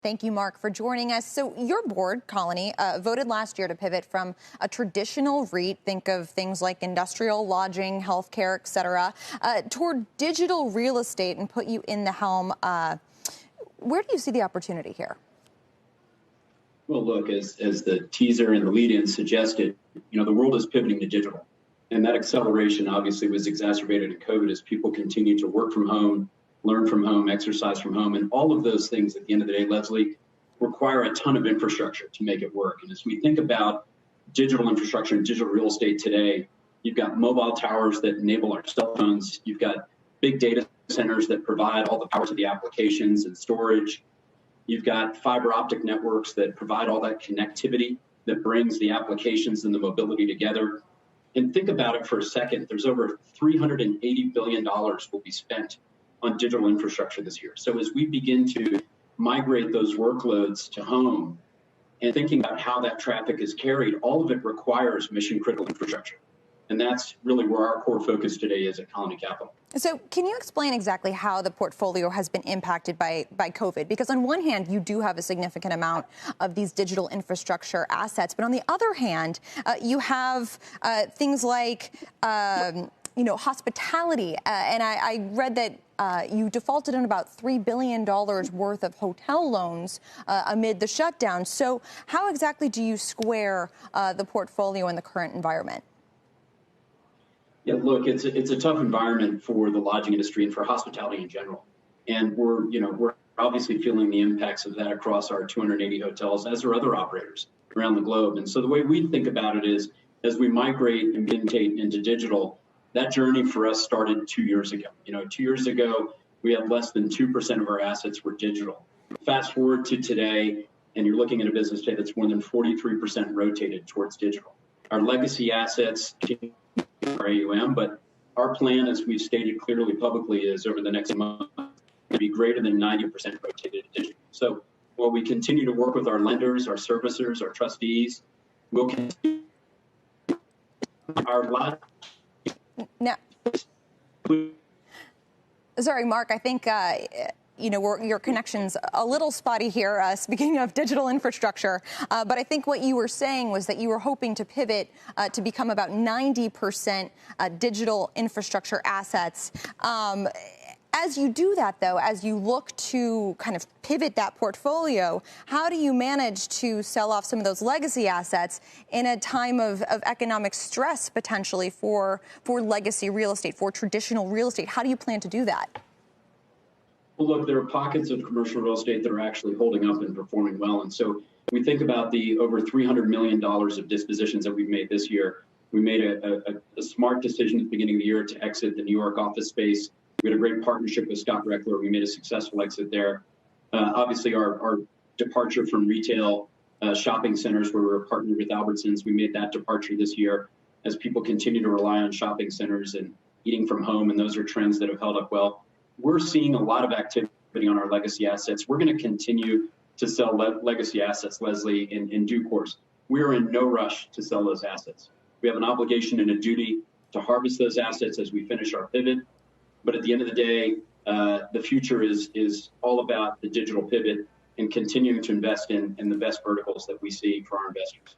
Thank you, Mark, for joining us. So your board, Colony, voted last year to pivot from a traditional REIT, think of things like industrial, lodging, healthcare, et cetera, toward digital real estate and put you in the helm. Where do you see the opportunity here? Well, look, as the teaser and the lead-in suggested, the world is pivoting to digital. And that acceleration obviously was exacerbated in COVID as people continue to work from home, learn from home, exercise from home, and all of those things at the end of the day, Leslie, require a ton of infrastructure to make it work. And as we think about digital infrastructure and digital real estate today, you've got mobile towers that enable our cell phones. You've got big data centers that provide all the power to the applications and storage. You've got fiber optic networks that provide all that connectivity that brings the applications and the mobility together. And think about it for a second. There's over $380 billion will be spent on digital infrastructure this year. So as we begin to migrate those workloads to home and thinking about how that traffic is carried, all of it requires mission critical infrastructure. And that's really where our core focus today is at Colony Capital. So can you explain exactly how the portfolio has been impacted by COVID? Because on one hand, you do have a significant amount of these digital infrastructure assets. But on the other hand, you have things like, hospitality. And I read that you defaulted on about $3 billion worth of hotel loans amid the shutdown. So how exactly do you square the portfolio in the current environment? Yeah, look, it's a tough environment for the lodging industry and for hospitality in general. And we're obviously feeling the impacts of that across our 280 hotels, as are other operators around the globe. And so the way we think about it is, as we migrate and mutate into digital, that journey for us started 2 years ago. 2 years ago, we had less than 2% of our assets were digital. Fast forward to today, and you're looking at a business today that's more than 43% rotated towards digital. Our legacy assets our AUM, but our plan, as we've stated clearly publicly, is over the next month to be greater than 90% rotated to digital. So while we continue to work with our lenders, our servicers, our trustees, we'll continue our lot. Now, sorry, Mark, I think your connection's a little spotty here, speaking of digital infrastructure. But I think what you were saying was that you were hoping to pivot to become about 90% digital infrastructure assets. As you do that, though, as you look to kind of pivot that portfolio, how do you manage to sell off some of those legacy assets in a time of economic stress, potentially, for legacy real estate, for traditional real estate? How do you plan to do that? Well, look, there are pockets of commercial real estate that are actually holding up and performing well. And so we think about the over $300 million of dispositions that we've made this year. We made a smart decision at the beginning of the year to exit the New York office space. We had a great partnership with Scott Reckler. We made a successful exit there. Obviously, our departure from retail shopping centers where we were partnered with Albertsons, we made that departure this year as people continue to rely on shopping centers and eating from home, and those are trends that have held up well. We're seeing a lot of activity on our legacy assets. We're going to continue to sell legacy assets, Leslie, in due course. We are in no rush to sell those assets. We have an obligation and a duty to harvest those assets as we finish our pivot. But at the end of the day, the future is all about the digital pivot and continuing to invest in the best verticals that we see for our investors.